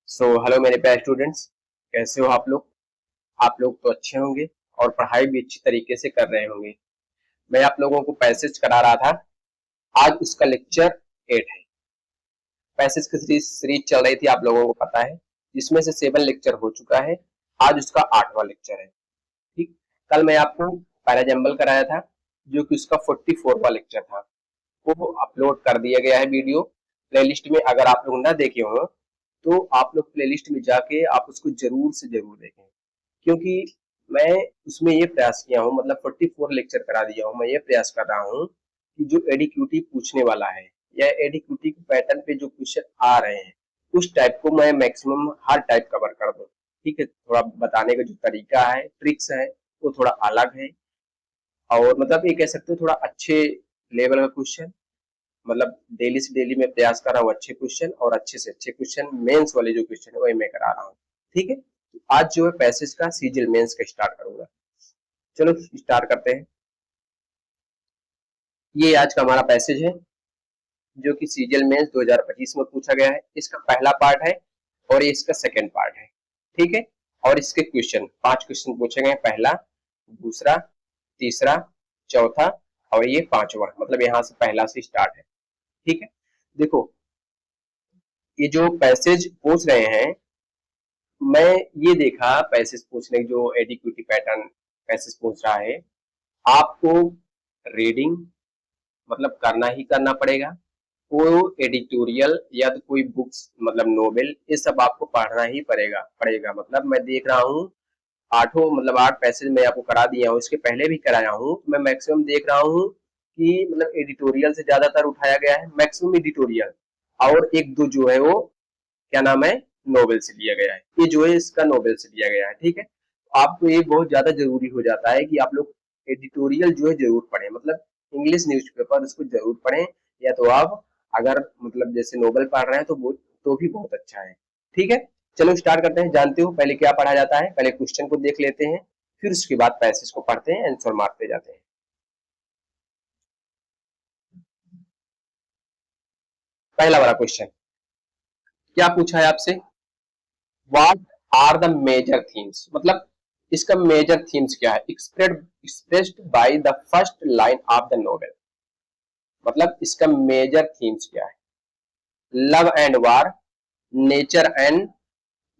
Hello मेरे प्यारे students, कैसे हो आप लोग। आप लोग तो अच्छे होंगे और पढ़ाई भी अच्छी तरीके से कर रहे होंगे। मैं आप लोगों को पैसेज करा रहा था। आज उसका लेक्चर 8 है। पैसेज की सीरीज चल रही थी, आप लोगों को पता है, जिसमें से 7 लेक्चर हो चुका है। आज उसका 8वां लेक्चर है। ठीक। कल मैं आपको पैराजम्बल कराया था, जो कि उसका 44वां लेक्चर था। वो अपलोड कर दिया गया है वीडियो प्लेलिस्ट में। अगर आप लोग ना देखे हो तो आप लोग प्लेलिस्ट में जाके आप उसको जरूर से जरूर देखें, क्योंकि मैं उसमें ये प्रयास किया हूँ, मतलब 44 लेक्चर करा दिया हूँ। मैं ये प्रयास कर रहा हूँ कि जो एडीक्यूटी पूछने वाला है या एडीक्यूटी के पैटर्न पे जो क्वेश्चन आ रहे हैं, उस टाइप को मैं मैक्सिमम हर टाइप कवर कर दूं। ठीक है, थोड़ा बताने का जो तरीका है, ट्रिक्स है, वो थोड़ा अलग है। और मतलब ये कह सकते हो थोड़ा अच्छे लेवल का क्वेश्चन, मतलब डेली से डेली मैं प्रयास कर रहा हूँ अच्छे क्वेश्चन, और अच्छे से अच्छे क्वेश्चन मेंस वाले जो क्वेश्चन है वही मैं करा रहा हूँ। ठीक है, तो आज जो है पैसेज का सीजीएल मेंस का स्टार्ट करूंगा। चलो स्टार्ट करते हैं। ये आज का हमारा पैसेज है, जो कि सीजीएल मेंस 2025 में पूछा गया है। इसका पहला पार्ट है और ये इसका सेकंड पार्ट है। ठीक है, और इसके क्वेश्चन 5 क्वेश्चन पूछे गए, पहला, दूसरा, तीसरा, चौथा और ये 5वां, मतलब यहाँ से पहला से स्टार्ट है। ठीक है, देखो ये जो पैसेज पूछ रहे हैं, मैं ये देखा पैसेज पूछने जो एडिक्यूटी पैटर्न पैसेज पूछ रहा है, आपको रीडिंग मतलब करना ही करना पड़ेगा। वो एडिटोरियल या तो कोई बुक्स मतलब नोवेल, ये सब आपको पढ़ना ही पड़ेगा। मतलब मैं देख रहा हूँ आठों मतलब 8 पैसेज मैं आपको करा दिया हूँ, इसके पहले भी कराया हूँ। मैं मैक्सिमम देख रहा हूँ कि मतलब एडिटोरियल से ज्यादातर उठाया गया है, मैक्सिमम एडिटोरियल, और एक दो जो है वो क्या नाम है, नोवेल से लिया गया है। ये जो है इसका नोवेल से लिया गया है। ठीक है, तो आपको ये बहुत ज्यादा जरूरी हो जाता है कि आप लोग एडिटोरियल जो है जरूर पढ़ें, मतलब इंग्लिश न्यूज़पेपर उसको जरूर पढ़ें। या तो आप अगर मतलब जैसे नोवेल पढ़ रहे हैं तो वो तो भी बहुत अच्छा है। ठीक है, चलो स्टार्ट करते हैं। जानते हो पहले क्या पढ़ा जाता है, पहले क्वेश्चन को देख लेते हैं, फिर उसके बाद पैसेज को पढ़ते हैं, आंसर मारते जाते हैं। पहला वाला क्वेश्चन क्या पूछा है आपसे, what are the major themes, मतलब इसका मेजर थीम्स क्या है, expressed by the first line of the novel. मतलब इसका मेजर थीम्स क्या है, love and war, nature and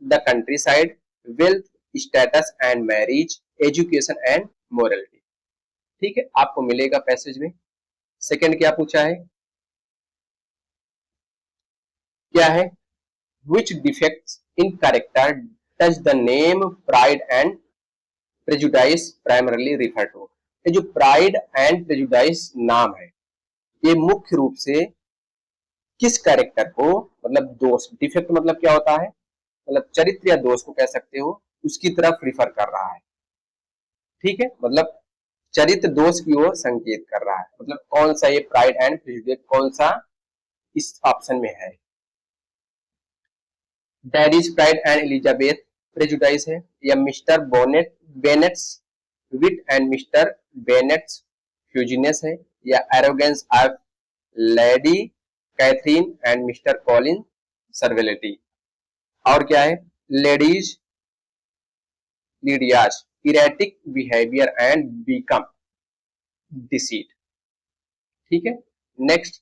the countryside, wealth, status and marriage, education and morality. ठीक है, आपको मिलेगा पैसेज में। सेकंड क्या पूछा है, क्या है, which defects in character does the name Pride and Prejudice primarily refer to. ये जो प्राइड एंड प्रेजुडाइस नाम है, ये मुख्य रूप से किस कैरेक्टर को, मतलब दोष, डिफेक्ट मतलब क्या होता है, मतलब चरित्र या दोष को कह सकते हो, उसकी तरफ रिफर कर रहा है। ठीक है, मतलब चरित्र दोष की ओर संकेत कर रहा है। मतलब कौन सा ये प्राइड एंड प्रेजुडिस कौन सा इस ऑप्शन में है, Darcy's pride and Elizabeth prejudice है, या mister Bonnet Bennet's wit and mister Bennet's fussiness है, या arrogance of Lady Catherine and mister Collin servility, और क्या है, ladies Lydia's erratic behaviour and Wickham deceit. ठीक है, next,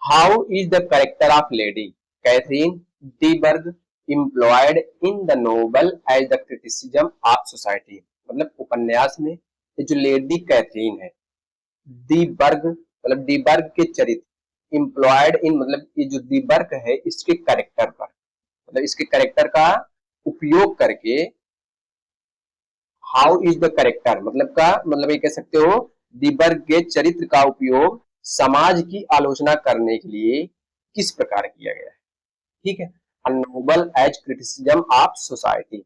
how is the character of Lady Catherine de Bourgh employed in the novel as the criticism of society। मतलब उपन्यास में ये जो लेडी कैथरीन है, डीबर्ग मतलब डीबर्ग के चरित्र, एम्प्लॉयड इन मतलब ये जो डीबर्ग है इसके कैरेक्टर पर, मतलब इसके कैरेक्टर का उपयोग करके, हाउ इज द कैरेक्टर मतलब का मतलब ये कह सकते हो डीबर्ग के चरित्र का उपयोग समाज की आलोचना करने के लिए किस प्रकार किया गया है। ठीक है, a novel as criticism of society।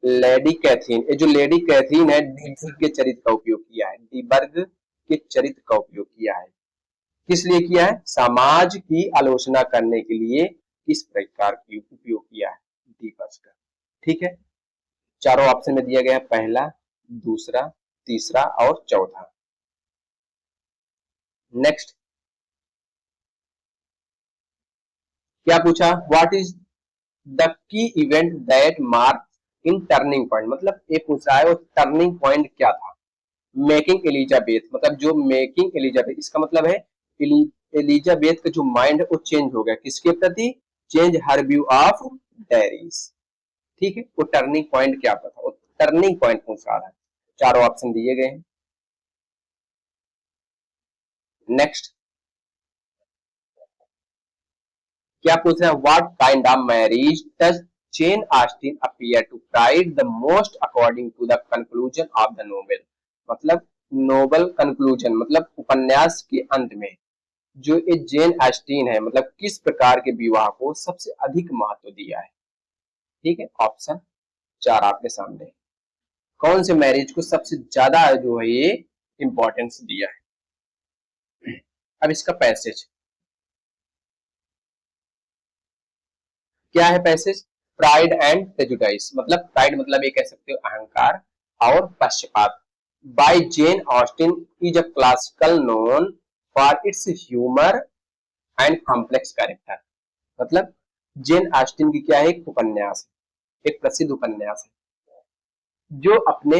Lady Catherine, ये जो लेडी कैथरीन है डीबर्ग के चरित्र का उपयोग किया है, डीबर्ग के चरित्र का उपयोग किया है, किस लिए किया है, समाज की आलोचना करने के लिए किस प्रकार की उपयोग किया है, डीबर्ग का। ठीक है, चारों ऑप्शन में दिया गया है, पहला, दूसरा, तीसरा और चौथा। नेक्स्ट, क्या पूछा, what is the key event that mark in turning point, मतलब ये पूछ रहा है वो टर्निंग पॉइंट क्या था। मेकिंग एलिजाबेथ, मतलब जो मेकिंग एलिजाबेथ, इसका मतलब है एलिजाबेथ का जो माइंड है वो चेंज हो गया, किसके प्रति, change her view of diaries. ठीक है, वो टर्निंग पॉइंट क्या था, वो टर्निंग पॉइंट पूछ रहा है। चारों ऑप्शन दिए गए हैं। नेक्स्ट क्या पूछ रहे हैं, what kind of marriage does Jane Austen appear to pride the most according to the conclusion of the novel, मतलब नोबल कंक्लूजन, मतलब उपन्यास के अंत में जो ये जेन ऑस्टिन है, मतलब किस प्रकार के विवाह को सबसे अधिक महत्व दिया है। ठीक है, ऑप्शन चार आपके सामने, कौन से मैरिज को सबसे ज्यादा जो है ये इंपॉर्टेंस दिया है। अब इसका पैसेज क्या है, पैसेज, प्राइड एंड प्रेजुडाइस, मतलब प्राइड मतलब ये कह सकते हो अहंकार, और पक्षपात। By Jane Austen is a classical known for its humour and complex character, मतलब जेन ऑस्टिन की क्या है, एक उपन्यास, एक प्रसिद्ध उपन्यास है जो अपने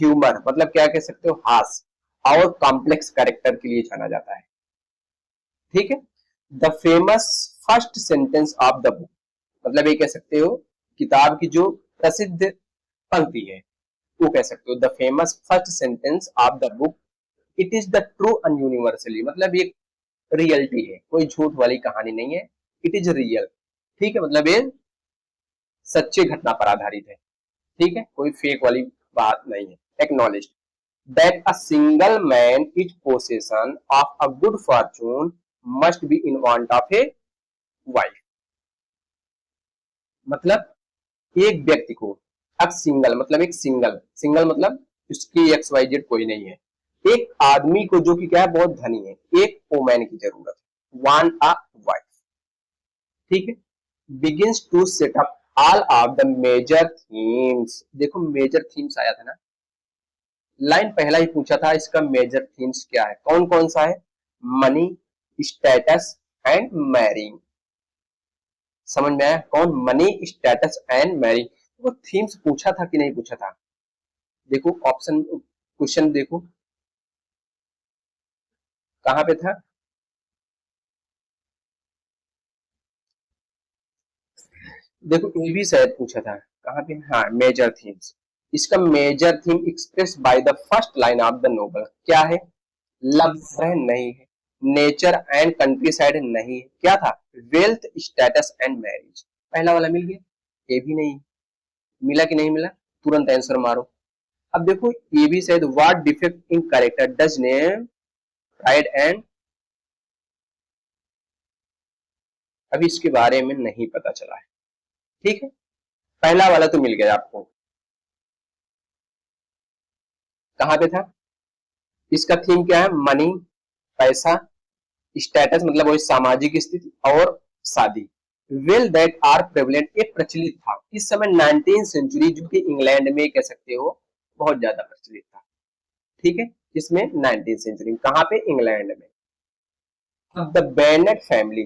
ह्यूमर, मतलब क्या कह सकते हो हास्य, और कॉम्प्लेक्स कैरेक्टर के लिए जाना जाता है। ठीक है, the famous first sentence of the book, मतलब ये कह सकते हो किताब की जो प्रसिद्ध पंक्ति है वो कह सकते हो, the famous first sentence of the book, it is the true and universally, मतलब ये रियलिटी है, कोई झूठ वाली कहानी नहीं है, इट इज रियल। ठीक है, मतलब ये सच्चे घटना पर आधारित है। ठीक है, कोई फेक वाली बात नहीं है। Acknowledge that a single man is possession of a good Fortune must be in want of a wife, मतलब एक व्यक्ति को, अब सिंगल मतलब एक सिंगल, सिंगल मतलब उसकी एक्स वाई जेड कोई नहीं है, एक आदमी को जो कि क्या है बहुत धनी है, एक वोमैन की जरूरत है, वन अ वाइफ। ठीक है, begins to set up all of the major themes, देखो मेजर थीम्स आया था ना, लाइन पहला ही पूछा था इसका मेजर थीम्स क्या है, कौन कौन सा है, मनी, स्टेटस एंड मैरिंग। समझ में आया, कौन, मनी, स्टेटस एंड मैरिंग। वो थीम्स पूछा था कि नहीं पूछा था, देखो ऑप्शन क्वेश्चन देखो कहां पे था, देखो ये भी शायद पूछा था, कहां पे, हाँ मेजर थीम्स। इसका major theme express by the first line of the novel क्या है, लव है नहीं है, नेचर एंड कंट्री साइड नहीं है, क्या था, वेल्थ, स्टेटस एंड मैरिज। पहला वाला मिल गया, ये भी नहीं मिला कि नहीं मिला, तुरंत आंसर मारो। अब देखो ये भी शायद, what defect in character does name Pride and, अभी इसके बारे में नहीं पता चला है। ठीक है, पहला वाला तो मिल गया आपको, कहां पे था, इसका थीम क्या है, मनी, पैसा, स्टेटस मतलब वही सामाजिक स्थिति, और शादी। वेल दैट आर प्रेवलेंट, एक प्रचलित था इस समय 19 सेंचुरी, जो कि इंग्लैंड में कह सकते हो बहुत ज्यादा प्रचलित था। ठीक है, इसमें 19 सेंचुरी, कहां पे, इंग्लैंड में। अब द बेनेट फैमिली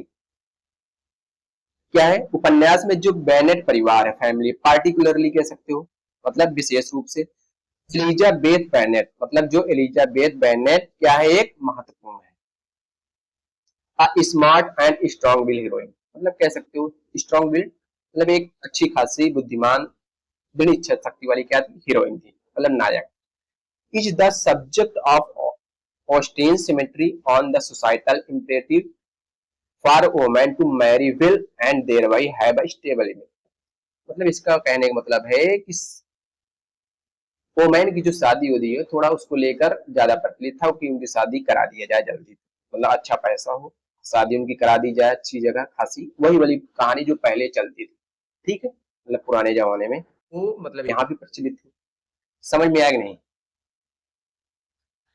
क्या है, उपन्यास में जो बेनेट परिवार है, फैमिली पार्टिकुलरली कह सकते हो, मतलब विशेष रूप से, एलिजाबेथ बेनेट, मतलब जो एलिजाबेथ बेनेट क्या है, एक महत्वपूर्ण है, smart and strong will heroine, मतलब कह सकते हो स्ट्रॉन्ग विल, मतलब एक अच्छी खासी बुद्धिमान दृढ़ इच्छा शक्ति वाली क्या थी, हीरोइन थी, मतलब नायक। Is the subject of Austen symmetry on the societal imperative for women to marry well and thereby have a stable image, मतलब इसका कहने का मतलब है कि वोमेन की जो शादी होती है थोड़ा उसको लेकर ज्यादा प्रचलित था कि उनकी शादी करा दिया जाए जल्दी, मतलब अच्छा पैसा हो, शादी उनकी करा दी जाए अच्छी जगह खासी, वही वाली कहानी जो पहले चलती थी। ठीक है, मतलब पुराने जमाने में वो मतलब यहाँ भी प्रचलित थी। समझ में आया कि नहीं।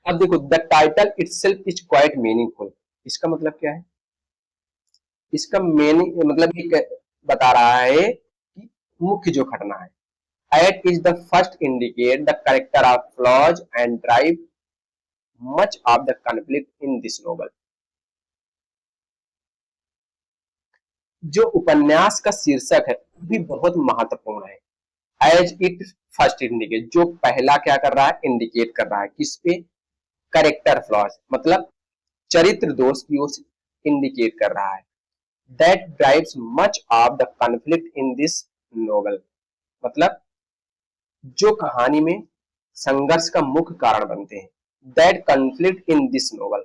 अब देखो the title itself is quite meaningful, इसका मतलब क्या है, इसका मीनिंग मतलब ये बता रहा है कि मुख्य जो घटना है, at is the first indicate the character of flaws and drive much of the conflict in this novel। जो उपन्यास का शीर्षक है वो भी बहुत महत्वपूर्ण है। एज इट फर्स्ट इंडिकेट, जो पहला क्या कर रहा है, इंडिकेट कर रहा है किस पे, करेक्टर फ्लॉज, मतलब चरित्र दोष की ओर इंडिकेट कर रहा है। That drives much of the conflict in this novel, मतलब जो कहानी में संघर्ष का मुख्य कारण बनते हैं। That conflict in this novel,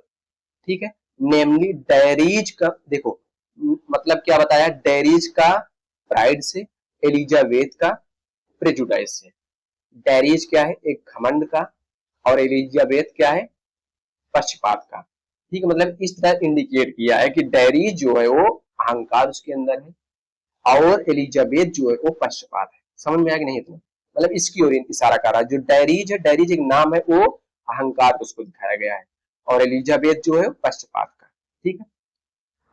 ठीक है, नेमली डेरीज का, देखो मतलब क्या बताया, डेरीज का प्राइड से, एलिजाबेथ का प्रेजुडाइज से। डेरीज क्या है, एक घमंड का, और एलिजाबेथ क्या है, पक्षपात का। ठीक है, मतलब इस तरह इंडिकेट किया है कि डेरीज जो है वो अहंकार उसके अंदर है, और एलिजाबेथ जो है वो पक्षपात है। समझ में आया कि नहीं इतना, मतलब इसकी ओर इशारा कर रहा है। जो डेरीज है, डेरीज एक नाम है, वो अहंकार को उसको दिखाया गया है, और एलिजाबेथ जो है पक्षपात का। ठीक है,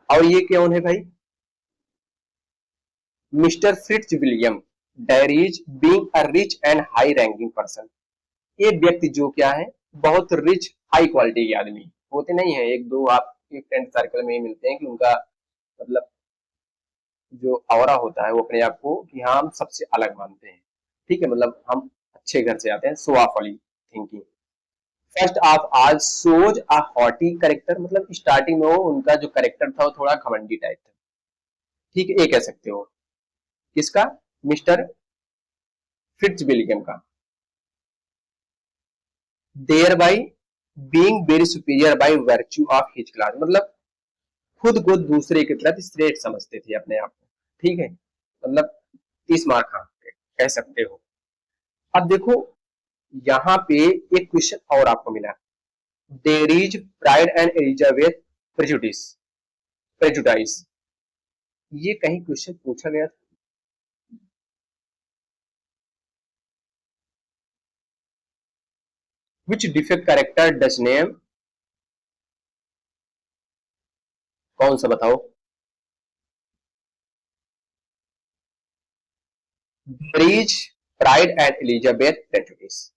और ये कौन है भाई, mister Fitz William dairies being a rich and high ranking person. ये व्यक्ति जो क्या है, बहुत रिच हाई क्वालिटी के आदमी होते नहीं है, एक दो आप एक फ्रेंड सर्कल में ही मिलते हैं कि उनका मतलब जो ऑरा होता है वो अपने आप को कि हाँ हम सबसे अलग मानते हैं। ठीक है, मतलब हम अच्छे घर से आते हैं, शो ऑफ वाली thinking. First of all shows a haughty character, मतलब स्टार्टिंग में वो उनका जो करेक्टर था वो थोड़ा घमंडी टाइप था। ठीक है, ये कह सकते हो किसका, मिस्टर फिट्जविलियम का। Thereby being very superior by virtue of his class, मतलब खुद को दूसरे के प्रति श्रेष्ठ समझते थे अपने आप को। ठीक है, मतलब 30 मार्क हाँ कह सकते हो। अब देखो यहाँ पे एक क्वेश्चन और आपको मिला, there is pride and Elizabeth prejudice, prejudice, ये कहीं क्वेश्चन पूछा गया था। Which defect character does name, कौन सा बताओ, there is pride and Elizabeth prejudice,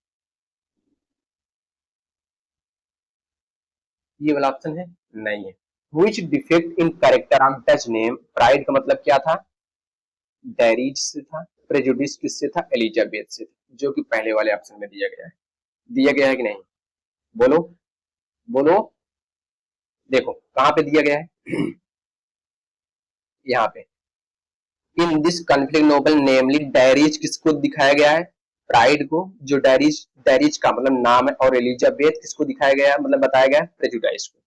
ये वाला ऑप्शन है, नहीं है। Which defect in character of does name, pride का मतलब क्या था, डेरीज से था, प्रेजुडिस किससे था, एलिजाबेथ से था, जो कि पहले वाले ऑप्शन में दिया गया है। दिया गया है कि नहीं, बोलो बोलो, देखो कहां पे दिया गया है यहाँ पे, in this conflict novel namely diaries किसको दिखाया गया है, प्राइड को, जो डायरीज, डायरीज का मतलब नाम है, और एलिजाबेथ किसको दिखाया गया है, मतलब बताया गया है प्रेजुडाइज को।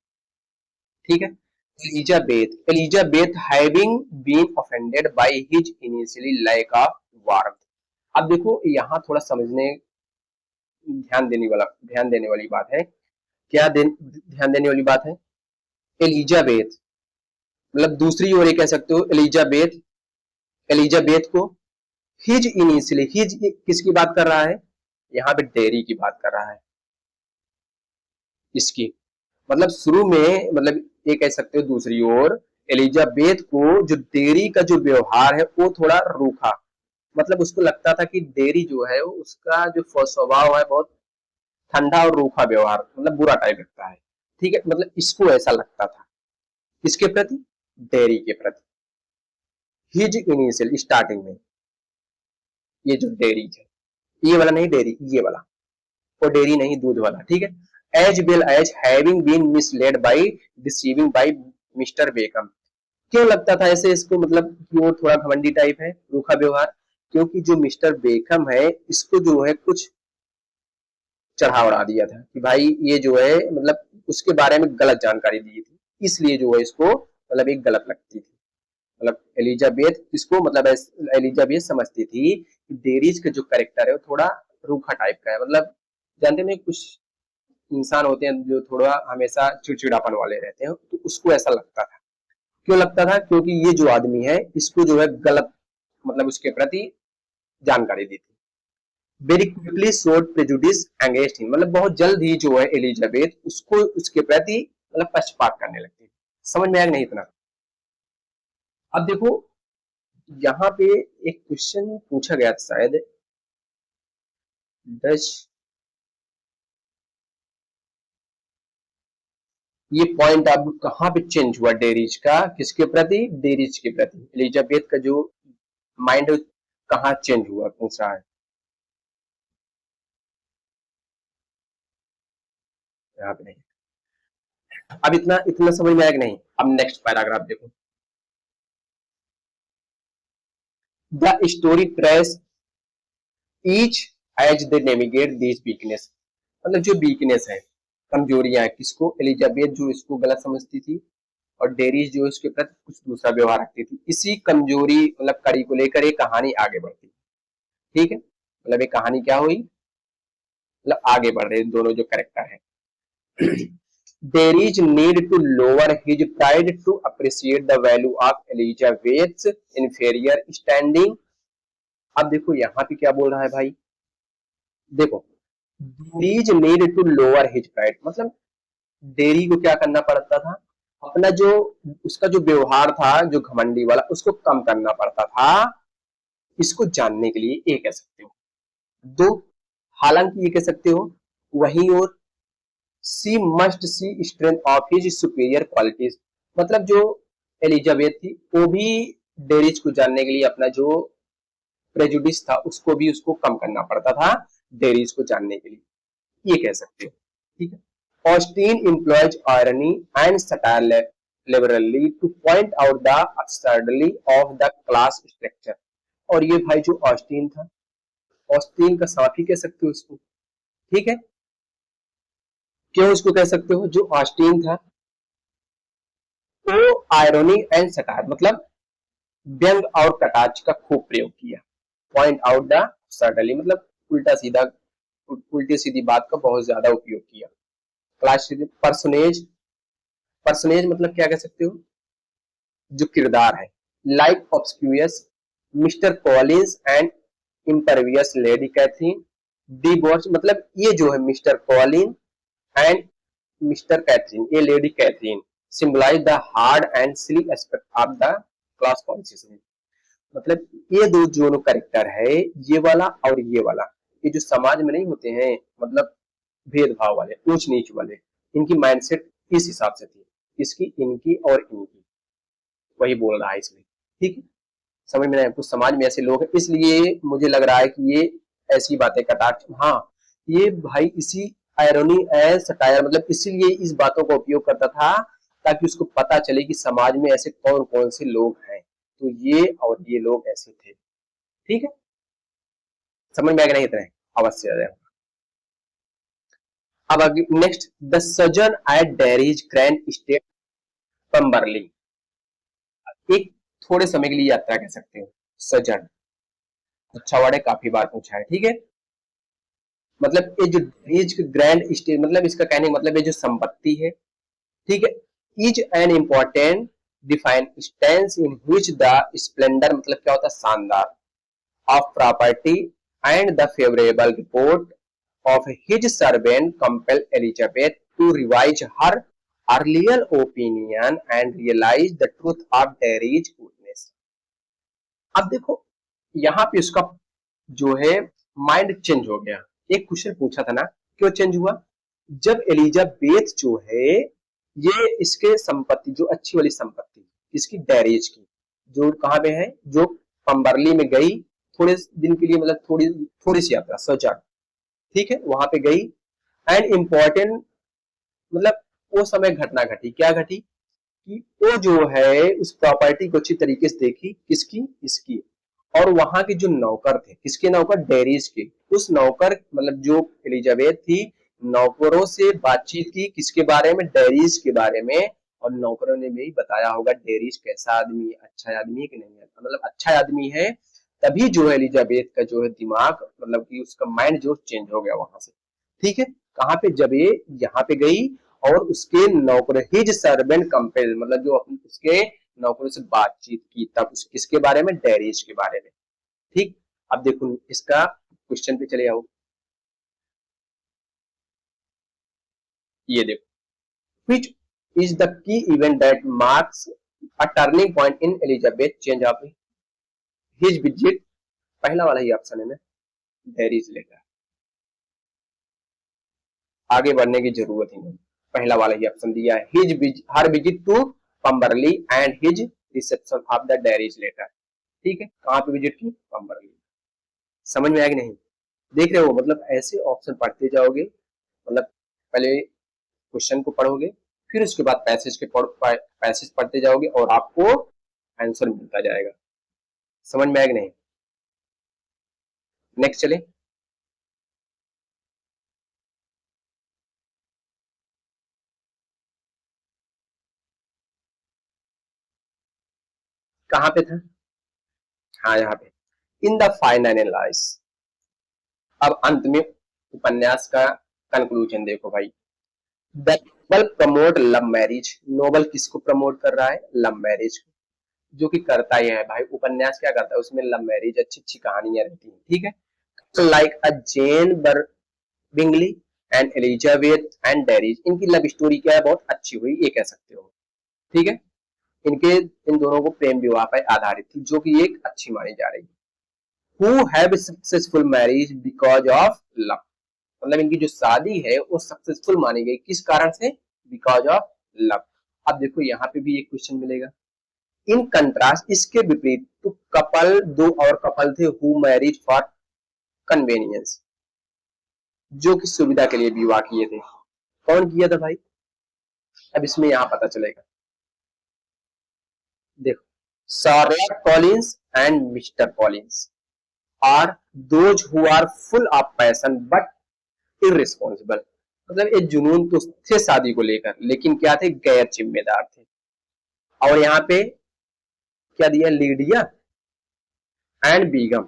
ठीक है, Elizabeth, Elizabeth having been offended by his initially lack of warmth. अब देखो यहाँ थोड़ा समझने, ध्यान देने वाली बात है, क्या ध्यान देने वाली बात है, एलिजाबेथ, मतलब दूसरी ओर ये कह सकते हो एलिजाबेथ, एलिजाबेथ को हिज इनिशियली, हिज किसकी बात कर रहा है, यहाँ पे डेरी की बात कर रहा है, इसकी मतलब शुरू में, मतलब ये कह सकते हो दूसरी ओर एलिजाबेथ को जो डेरी का जो व्यवहार है वो थोड़ा रूखा, मतलब उसको लगता था कि डेरी जो है उसका जो स्वभाव है बहुत ठंडा और रूखा व्यवहार, मतलब बुरा टाइप रखता है। ठीक है, मतलब इसको ऐसा लगता था किसके प्रति, डेरी के प्रति, हिज इनिशियल स्टार्टिंग में, ये जो डेरी है, ये वाला नहीं डेरी, ये वाला, और डेरी नहीं दूध वाला। ठीक है, as well as having been misled by deceiving by Mister Beckham, क्यों लगता था ऐसे इसको, मतलब कि वो थोड़ा घमंडी टाइप है, रूखा व्यवहार, क्योंकि जो मिस्टर बेकम है इसको जो है कुछ चढ़ा उड़ा दिया था कि भाई ये जो है मतलब उसके बारे में गलत जानकारी दी थी, इसलिए जो है इसको मतलब एक गलत लगती थी। मतलब एलिजाबेथ इसको मतलब एलिजाबेथ समझती थी कि डेरीज का जो करेक्टर है वो थोड़ा रूखा टाइप का है, मतलब जानते नहीं कुछ इंसान होते हैं जो थोड़ा हमेशा चिड़चिड़ापन वाले रहते हैं, तो उसको ऐसा लगता था। क्यों लगता था, क्योंकि ये जो आदमी है इसको जो है गलत मतलब उसके प्रति जानकारी दी थी। Very quickly showed prejudice against him, मतलब बहुत जल्द ही जो है एलिजाबेथ उसको उसके प्रति मतलब पक्षपात करने लगती है। समझ में आया नहीं इतना। अब देखो यहाँ पे एक क्वेश्चन पूछा गया था शायद, डच ये पॉइंट अब कहाँ पे चेंज हुआ डेरिज का, किसके प्रति, डेरिज के प्रति। एलिजाबेथ का जो माइंड कहाँ चेंज हुआ, पूछ रहा है। यहाँ पे नहीं। अब इतना इतना समझ में आएगा नहीं। अब नेक्स्ट पैराग्राफ देखो। The story trace each as they navigate this weakness, मतलब जो वीकनेस है, कमजोरियां, किसको, एलिजाबेथ जो इसको गलत समझती थी और डेरिस जो इसके प्रति कुछ दूसरा व्यवहार रखती थी, इसी कमजोरी मतलब कड़ी को लेकर एक कहानी आगे बढ़ती। ठीक है, मतलब ये कहानी क्या हुई, मतलब आगे बढ़ रहे दोनों जो कैरेक्टर है। There is need to lower his pride to appreciate the value of Elizabeth's inferior standing। अब देखो यहाँ पे क्या बोल रहा है भाई, देखो there is need to lower his pride, मतलब डेरी को क्या करना पड़ता था, अपना जो उसका जो व्यवहार था जो घमंडी वाला, उसको कम करना पड़ता था। इसको जानने के लिए ये कह सकते हो। दो, हालांकि ये कह सकते हो वही और she must see strength of his superior qualities, मतलब जो एलिजाबेथ थी वो भी डेरिज को जानने के लिए अपना जो प्रेजुडिस था उसको भी उसको कम करना पड़ता था डेरिज को जानने के लिए, ये कह सकते हो। ठीक है, Austen employs irony and satire liberally to point out the absurdity of the class structure। और ये भाई जो ऑस्टीन था, ऑस्टीन का साथी कह सकते हो उसको। ठीक है, क्यों उसको कह सकते हो, जो ऑस्टीन था वो आयरोनी एंड सटायर मतलब व्यंग और कटाक्ष का खूब प्रयोग किया। पॉइंट आउट द absurdity मतलब उल्टा सीधा, उल्टी सीधी बात का बहुत ज्यादा उपयोग किया। क्लास पर्सनेज, पर्सनेज मतलब क्या कह सकते हो, जो किरदार है, like obsequious mister Collins and impervious Lady Catherine, डिवोर्स मतलब ये जो है mister Collin and mister Catherine, ये Lady Catherine symbolise the hard and silly aspect of the class consciousness, मतलब ये दो जो कैरेक्टर है, ये वाला और ये वाला, ये जो समाज में नहीं होते हैं मतलब भेदभाव वाले, ऊंच नीच वाले, इनकी माइंडसेट इस हिसाब से थी, इसकी, इनकी और इनकी, वही बोल रहा है इसमें। ठीक है, समझ में नहीं, कुछ समाज में ऐसे लोग हैं, इसलिए मुझे लग रहा है कि ये ऐसी बातें कटाक्ष, हाँ ये भाई इसी आयरनी एंड सटायर मतलब इसीलिए इस बातों का उपयोग करता था ताकि उसको पता चले कि समाज में ऐसे कौन कौन से लोग हैं, तो ये और ये लोग ऐसे थे। ठीक है, समझ में आएगा नहीं, इतना अवश्य। अब next, the sojourn at Darcy's grand estate Pemberley, एक थोड़े समय के लिए यात्रा कह सकते हो। सजन अच्छा वर्ड है, काफी बार पूछा है। ठीक है, मतलब ये जो डेरीज ग्रैंड स्टेट मतलब इसका कहने का मतलब ये जो संपत्ति है, ठीक है, is an important define stance in which the splendour मतलब क्या होता है, शानदार, of property and the favourable report of his servant compel Elizabeth to revise her earlier opinion and realize the truth of Derry's goodness। अब देखो यहाँ पे उसका जो है माइंड चेंज हो गया। एक क्वेश्चन पूछा था ना, क्यों चेंज हुआ, जब एलिजाबेथ जो है ये इसके संपत्ति जो अच्छी वाली संपत्ति इसकी डेरीज की जो कहाँ पे है, जो पंबरली में गई थोड़े दिन के लिए, मतलब थोड़ी थोड़ी सी यात्रा सजा, ठीक है, वहां पे गई एंड इम्पोर्टेंट मतलब वो समय घटना घटी, क्या घटी कि वो जो है उस प्रॉपर्टी को अच्छी तरीके से देखी, किसकी, इसकी, और वहां के जो नौकर थे, किसके नौकर, डेरीज के, उस नौकर मतलब जो एलिजाबेथ थी नौकरों से बातचीत की, किसके बारे में, डेरीज के बारे में, और नौकरों ने भी बताया होगा डेरीज कैसा आदमी है, अच्छा आदमी है कि नहीं है, मतलब अच्छा आदमी है, तभी जो है एलिजाबेथ का जो है दिमाग मतलब कि उसका माइंड जो चेंज हो गया वहां से। ठीक है, कहाँ पे, जब ये यहाँ पे गई और उसके नौकर हिज सर्वेंट कंपेल मतलब जो उसके नौकरों से बातचीत की, तब उस किसके बारे में, डेरीज के बारे में। ठीक, अब देखो इसका क्वेश्चन पे चले आओ, ये देखो, which is the key event that marks a turning point in Elizabeth change of his visit, पहला वाला ही ऑप्शन है ना, डेरीज लेकर, आगे बढ़ने की जरूरत ही नहीं। पहला वाला ही ऑप्शन दिया है, her visit to Pemberley and his reception of the Darcy's letter. ठीक है, कहाँ पे विजिट की? पंबरली। समझ में आया कि नहीं? देख रहे हो, मतलब ऐसे ऑप्शन पढ़ते जाओगे, मतलब पहले क्वेश्चन को पढ़ोगे, फिर उसके बाद पैसेज पढ़ते जाओगे और आपको आंसर मिलता जाएगा। समझ में आया कि नहीं? नेक्स्ट चले। कहां पे था? हाँ, यहाँ पे इन द फाइनल एनालाइज। अब अंत में उपन्यास का कंक्लूजन देखो भाई। The novel promote love marriage. Novel किसको प्रमोट कर रहा है? लव मैरिज को, जो कि करता ही है भाई। उपन्यास क्या करता है? उसमें लव मैरिज, अच्छी अच्छी कहानियां रहती हैं। ठीक है, like a Jane Bingley and Elizabeth and Darcy's. इनकी लव स्टोरी क्या है? बहुत अच्छी हुई, ये कह सकते हो। ठीक है, इन दोनों को प्रेम विवाह पर आधारित थी, जो कि एक अच्छी मानी जा रही है। Who have successful marriage because of love. मतलब इनकी जो शादी है वो सक्सेसफुल मानी गई, किस कारण से? Because of love. अब देखो यहाँ पे भी एक क्वेश्चन मिलेगा। इन कंट्रास्ट, इसके विपरीत, तो कपल, दो और कपल थे हु मैरिज फॉर कन्वेनियंस, जो कि सुविधा के लिए विवाह किए थे। कौन किया था भाई? अब इसमें यहां पता चलेगा। देखो, Charlotte Collins and Mister Collins are those who are full of passion but irresponsible. मतलब ये जुनून तो थे शादी को लेकर, लेकिन क्या थे? गैर जिम्मेदार थे। और यहाँ पे क्या दिया? लीडिया एंड बीगम,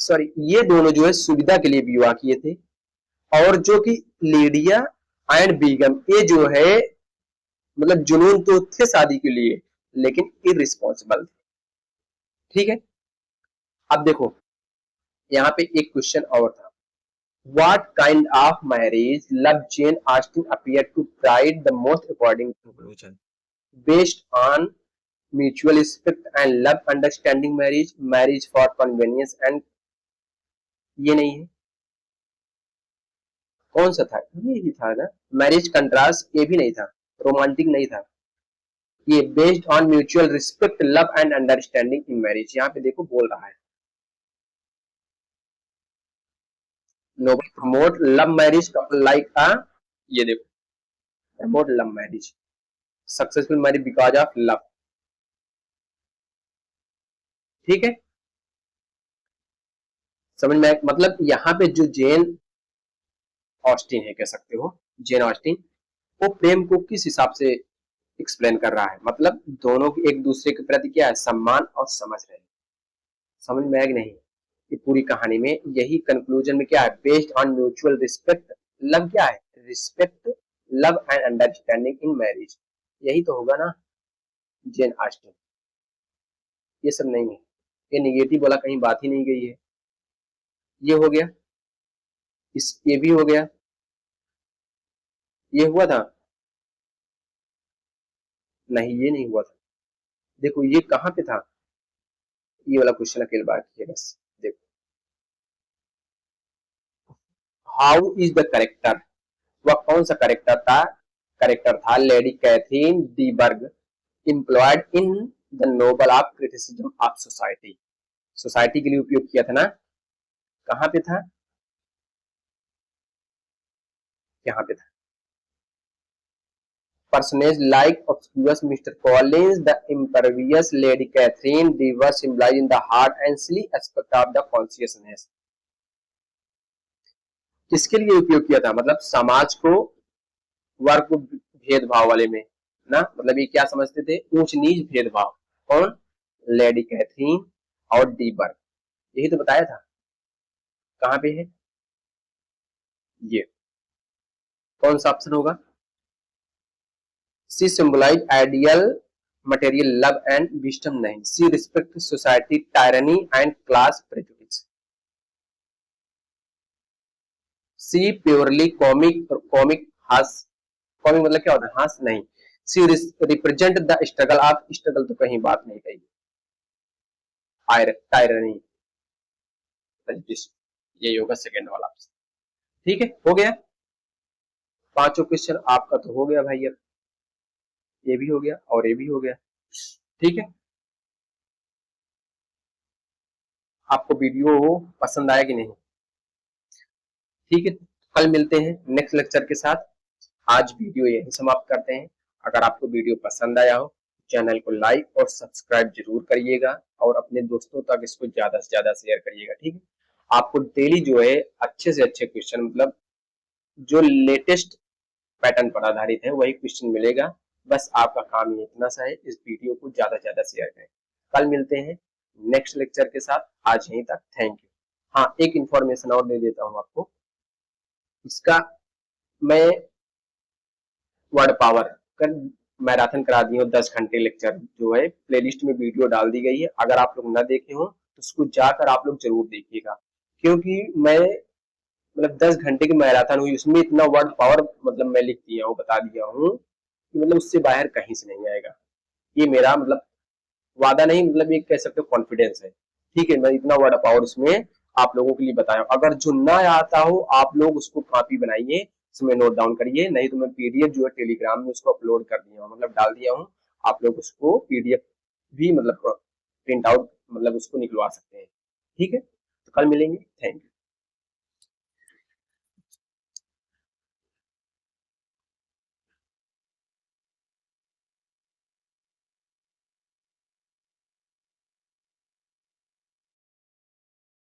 सॉरी, ये दोनों जो है सुविधा के लिए विवाह किए थे। और जो कि लीडिया एंड बीगम, ये जो है मतलब जुनून तो थे शादी के लिए, लेकिन इररिस्पॉन्सिबल थे। ठीक है, अब देखो यहाँ पे एक क्वेश्चन और था। What kind of marriage love Jane Austen appeared to pride the most according to conclusion? Based on mutual respect and love, understanding marriage, marriage for convenience and, ये नहीं है। कौन सा था? ये ही था ना, मैरिज कंट्रास्ट। ये भी नहीं था, रोमांटिक नहीं था। ये based on mutual respect, love and understanding in marriage, यहाँ पे देखो बोल रहा है। Novel promote love marriage couple like a, ये देखो, promote love marriage, successful marriage because of love. ठीक है, समझ में? मतलब यहाँ पे जो जेन ऑस्टिन है, कह सकते हो जेन ऑस्टिन, वो प्रेम को किस हिसाब से एक्सप्लेन कर रहा है? मतलब दोनों की एक दूसरे के प्रति क्या है? सम्मान और समझ रहे हैं। समझ में आया कि नहीं? ये पूरी कहानी में यही कंक्लूजन में क्या है? Based on mutual respect, love क्या है? Respect, love and understanding in marriage, यही तो होगा ना जेन ऑस्टिन। ये सब नहीं है, ये निगेटिव वाला कहीं बात ही नहीं गई है। ये हो गया, ये भी हो गया। ये हुआ था? नहीं, ये नहीं हुआ था। देखो ये कहाँ पे था? ये वाला क्वेश्चन अकेले बाकी है बस। देखो, हाउ इज द करेक्टर, वह कौन सा करेक्टर था? करेक्टर था Lady Catherine de Bourgh, employed in the novel of criticism of society. Society के लिए उपयोग किया था ना? कहाँ पे था? यहाँ पे था। Personages like obscure Mr. Collins, the impervious Lady Catherine, they were symbolizing the hard and silly aspect of the consciousness। किसके लिए उपयोग किया था? मतलब समाज को, वर्ग भेदभाव वाले में ना, मतलब ये क्या समझते थे? ऊंच नीच भेदभाव। कौन? लेडी कैथरीन और डी बर्ग, यही तो बताया था। कहाँ पे है ये? कौन सा ऑप्शन होगा? She symbolise ideal material love and wisdom, नहीं। She respect society tyranny and class prejudice. She purely comic, comic हास, कॉमिक मतलब क्या होता है? हास, नहीं। She represent the struggle of, struggle तो कहीं बात नहीं कही। टायरनी प्रेजुडिस, यही होगा सेकेंड वाला ऑप्शन। ठीक है, हो गया पांचों क्वेश्चन आपका तो हो गया भाई। अब ये भी हो गया और ये भी हो गया। ठीक है, आपको वीडियो पसंद आया कि नहीं? ठीक है, कल मिलते हैं नेक्स्ट लेक्चर के साथ। आज वीडियो यही समाप्त करते हैं। अगर आपको वीडियो पसंद आया हो चैनल को लाइक और सब्सक्राइब जरूर करिएगा और अपने दोस्तों तक इसको ज्यादा से ज्यादा शेयर करिएगा। ठीक है, आपको डेली जो है अच्छे से अच्छे क्वेश्चन, मतलब जो लेटेस्ट पैटर्न पर आधारित है वही क्वेश्चन मिलेगा। बस आपका काम ही इतना सा है, इस वीडियो को ज्यादा से ज्यादा शेयर करें। कल मिलते हैं नेक्स्ट लेक्चर के साथ। आज यहीं तक, थैंक यू। हाँ, एक इंफॉर्मेशन और दे देता हूँ आपको। इसका मैं वर्ड पावर कर मैराथन करा दी हूँ, 10 घंटे लेक्चर जो है प्लेलिस्ट में वीडियो डाल दी गई है। अगर आप लोग न देखे हो तो उसको जाकर आप लोग जरूर देखिएगा, क्योंकि मैं मतलब 10 घंटे की मैराथन हुई, उसमें इतना वर्ड पावर मतलब मैं लिख दिया हूँ, बता दिया हूँ कि मतलब उससे बाहर कहीं से नहीं आएगा। ये मेरा मतलब वादा नहीं, मतलब ये कह सकते हो कॉन्फिडेंस है। ठीक है, मैं इतना वर्ड पावर उसमें आप लोगों के लिए बताया। अगर जो ना आता हो आप लोग उसको कॉपी बनाइए, उसमें नोट डाउन करिए, नहीं तो मैं पीडीएफ जो है टेलीग्राम में उसको अपलोड कर दिया हूँ, मतलब डाल दिया हूँ। आप लोग उसको पीडीएफ भी मतलब प्रिंट आउट मतलब उसको निकलवा सकते हैं। ठीक है, तो कल मिलेंगे, थैंक यू।